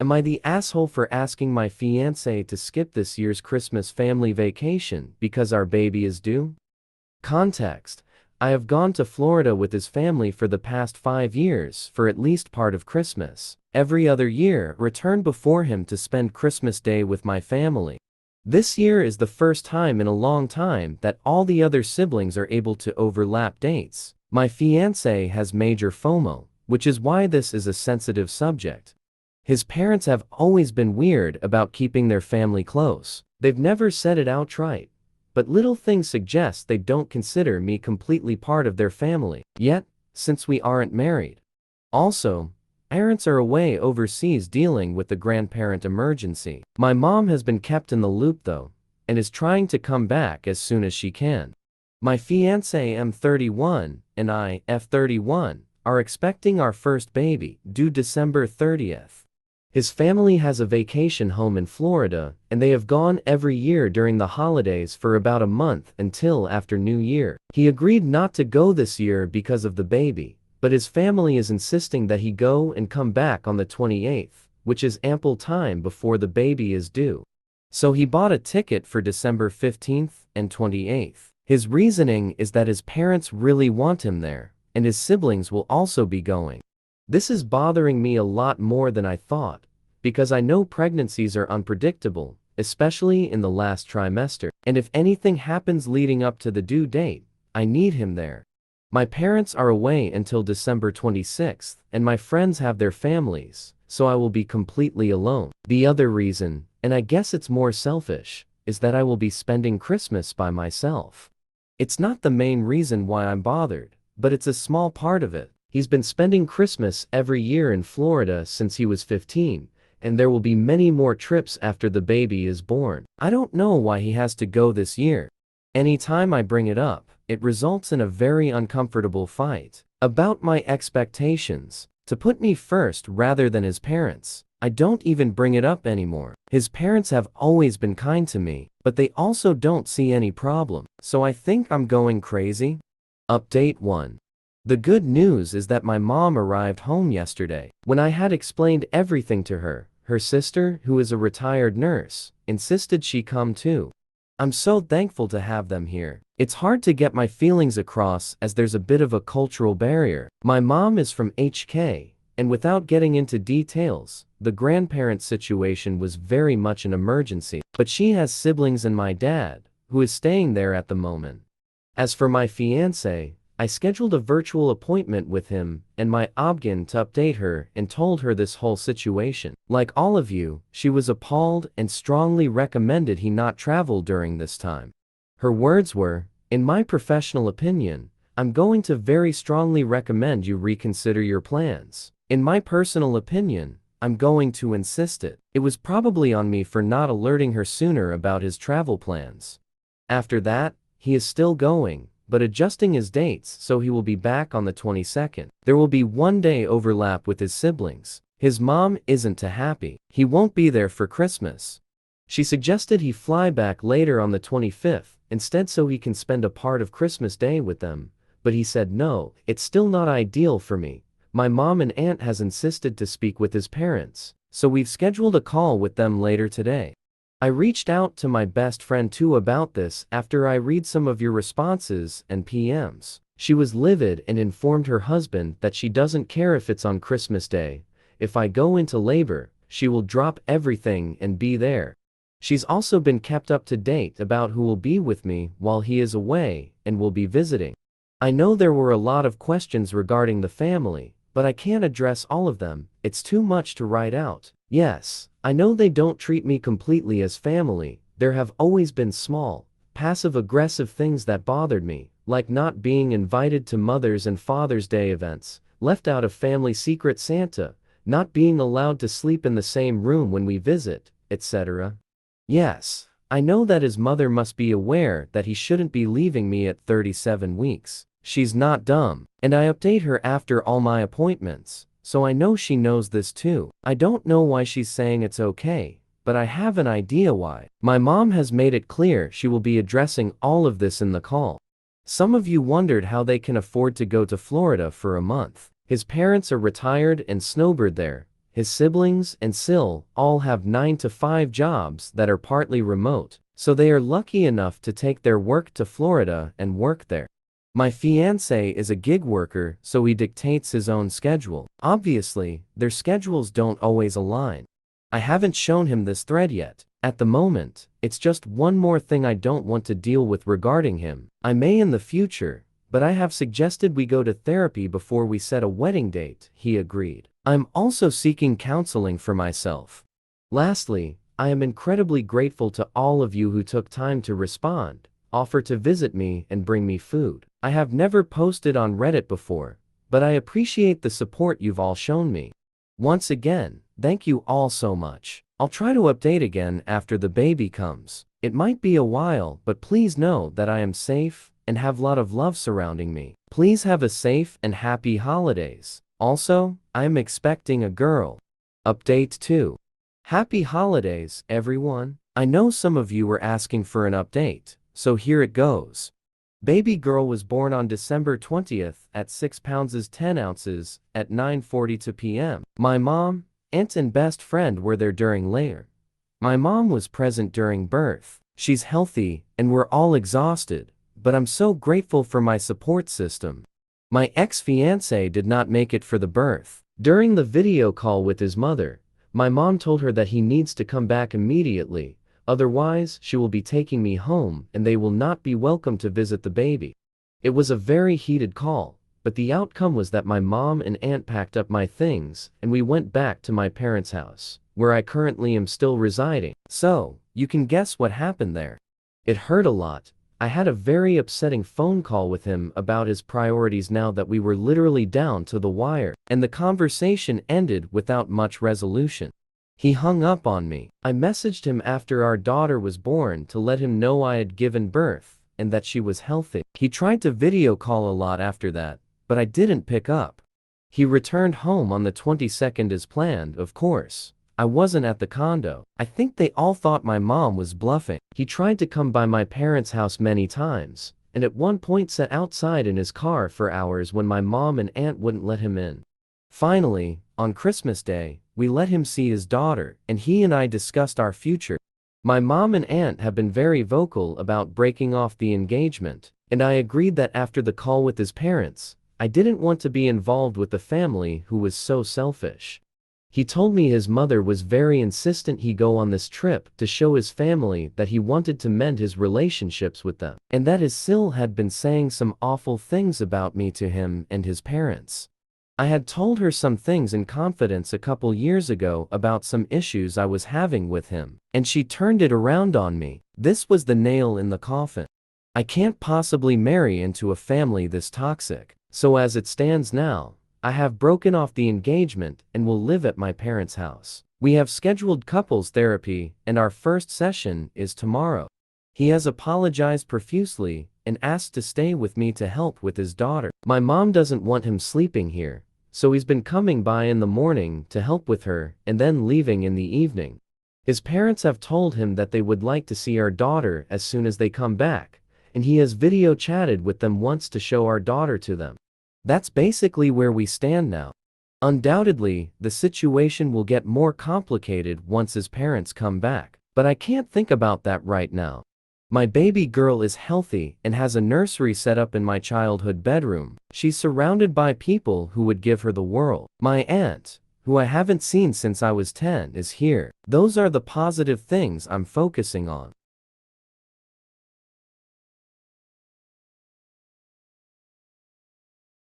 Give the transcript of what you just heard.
Am I the asshole for asking my fiancé to skip this year's Christmas family vacation because our baby is due? Context: I have gone to Florida with his family for the past 5 years for at least part of Christmas. Every other year, return before him to spend Christmas Day with my family. This year is the first time in a long time that all the other siblings are able to overlap dates. My fiancé has major FOMO, which is why this is a sensitive subject. His parents have always been weird about keeping their family close. They've never said it outright, but little things suggest they don't consider me completely part of their family yet, since we aren't married. Also, parents are away overseas dealing with the grandparent emergency. My mom has been kept in the loop though, and is trying to come back as soon as she can. My fiancé M31 and I, F31, are expecting our first baby, due December 30th. His family has a vacation home in Florida, and they have gone every year during the holidays for about a month until after New Year. He agreed not to go this year because of the baby, but his family is insisting that he go and come back on the 28th, which is ample time before the baby is due. So he bought a ticket for December 15th and 28th. His reasoning is that his parents really want him there, and his siblings will also be going. This is bothering me a lot more than I thought, because I know pregnancies are unpredictable, especially in the last trimester, and if anything happens leading up to the due date, I need him there. My parents are away until December 26th, and my friends have their families, so I will be completely alone. The other reason, and I guess it's more selfish, is that I will be spending Christmas by myself. It's not the main reason why I'm bothered, but it's a small part of it. He's been spending Christmas every year in Florida since he was 15, and there will be many more trips after the baby is born. I don't know why he has to go this year. Anytime I bring it up, it results in a very uncomfortable fight about my expectations, to put me first rather than his parents. I don't even bring it up anymore. His parents have always been kind to me, but they also don't see any problem, so I think I'm going crazy. Update 1. The good news is that my mom arrived home yesterday. When I had explained everything to her, her sister, who is a retired nurse, insisted she come too. I'm so thankful to have them here. It's hard to get my feelings across as there's a bit of a cultural barrier. My mom is from HK, and without getting into details, the grandparent situation was very much an emergency, but she has siblings and my dad, who is staying there at the moment. As for my fiancé, I scheduled a virtual appointment with him and my obgyn to update her and told her this whole situation. Like all of you, she was appalled and strongly recommended he not travel during this time. Her words were, "In my professional opinion, I'm going to very strongly recommend you reconsider your plans. In my personal opinion, I'm going to insist it." It was probably on me for not alerting her sooner about his travel plans. After that, he is still going, but adjusting his dates so he will be back on the 22nd. There will be 1 day overlap with his siblings. His mom isn't too happy. He won't be there for Christmas. She suggested he fly back later on the 25th instead so he can spend a part of Christmas Day with them, but he said no, it's still not ideal for me. My mom and aunt has insisted to speak with his parents, so we've scheduled a call with them later today. I reached out to my best friend too about this after I read some of your responses and PMs. She was livid and informed her husband that she doesn't care if it's on Christmas Day. If I go into labor, she will drop everything and be there. She's also been kept up to date about who will be with me while he is away and will be visiting. I know there were a lot of questions regarding the family, but I can't address all of them. It's too much to write out. Yes, I know they don't treat me completely as family. There have always been small, passive-aggressive things that bothered me, like not being invited to Mother's and Father's Day events, left out of family Secret Santa, not being allowed to sleep in the same room when we visit, etc. Yes, I know that his mother must be aware that he shouldn't be leaving me at 37 weeks. She's not dumb, and I update her after all my appointments, so I know she knows this too. I don't know why she's saying it's okay, but I have an idea why. My mom has made it clear she will be addressing all of this in the call. Some of you wondered how they can afford to go to Florida for a month. His parents are retired and snowbird there. His siblings and Sil all have 9 to 5 jobs that are partly remote, so they are lucky enough to take their work to Florida and work there. My fiancé is a gig worker, so he dictates his own schedule. Obviously, their schedules don't always align. I haven't shown him this thread yet. At the moment, it's just one more thing I don't want to deal with regarding him. I may in the future, but I have suggested we go to therapy before we set a wedding date, he agreed. I'm also seeking counseling for myself. Lastly, I am incredibly grateful to all of you who took time to respond, offer to visit me and bring me food. I have never posted on Reddit before, but I appreciate the support you've all shown me. Once again, thank you all so much. I'll try to update again after the baby comes. It might be a while, but please know that I am safe and have a lot of love surrounding me. Please have a safe and happy holidays. Also, I am expecting a girl. Update 2. Happy holidays, everyone. I know some of you were asking for an update, so here it goes. Baby girl was born on December 20th at 6 pounds 10 ounces at 9:42 p.m. My mom, aunt and best friend were there during labor. My mom was present during birth. She's healthy and we're all exhausted, but I'm so grateful for my support system. My ex-fiancé did not make it for the birth. During the video call with his mother, my mom told her that he needs to come back immediately, otherwise she will be taking me home and they will not be welcome to visit the baby. It was a very heated call, but the outcome was that my mom and aunt packed up my things and we went back to my parents' house, where I currently am still residing. So, you can guess what happened there. It hurt a lot. I had a very upsetting phone call with him about his priorities now that we were literally down to the wire, and the conversation ended without much resolution. He hung up on me. I messaged him after our daughter was born to let him know I had given birth and that she was healthy. He tried to video call a lot after that, but I didn't pick up. He returned home on the 22nd as planned, of course. I wasn't at the condo. I think they all thought my mom was bluffing. He tried to come by my parents' house many times, and at one point sat outside in his car for hours when my mom and aunt wouldn't let him in. Finally, on Christmas Day, we let him see his daughter, and he and I discussed our future. My mom and aunt have been very vocal about breaking off the engagement, and I agreed that after the call with his parents, I didn't want to be involved with the family who was so selfish. He told me his mother was very insistent he go on this trip to show his family that he wanted to mend his relationships with them, and that his Sil had been saying some awful things about me to him and his parents. I had told her some things in confidence a couple years ago about some issues I was having with him, and she turned it around on me. This was the nail in the coffin. I can't possibly marry into a family this toxic, so as it stands now, I have broken off the engagement and will live at my parents' house. We have scheduled couples therapy and our first session is tomorrow. He has apologized profusely and asked to stay with me to help with his daughter. My mom doesn't want him sleeping here, so he's been coming by in the morning to help with her and then leaving in the evening. His parents have told him that they would like to see our daughter as soon as they come back, and he has video chatted with them once to show our daughter to them. That's basically where we stand now. Undoubtedly, the situation will get more complicated once his parents come back, but I can't think about that right now. My baby girl is healthy and has a nursery set up in my childhood bedroom. She's surrounded by people who would give her the world. My aunt, who I haven't seen since I was 10, is here. Those are the positive things I'm focusing on.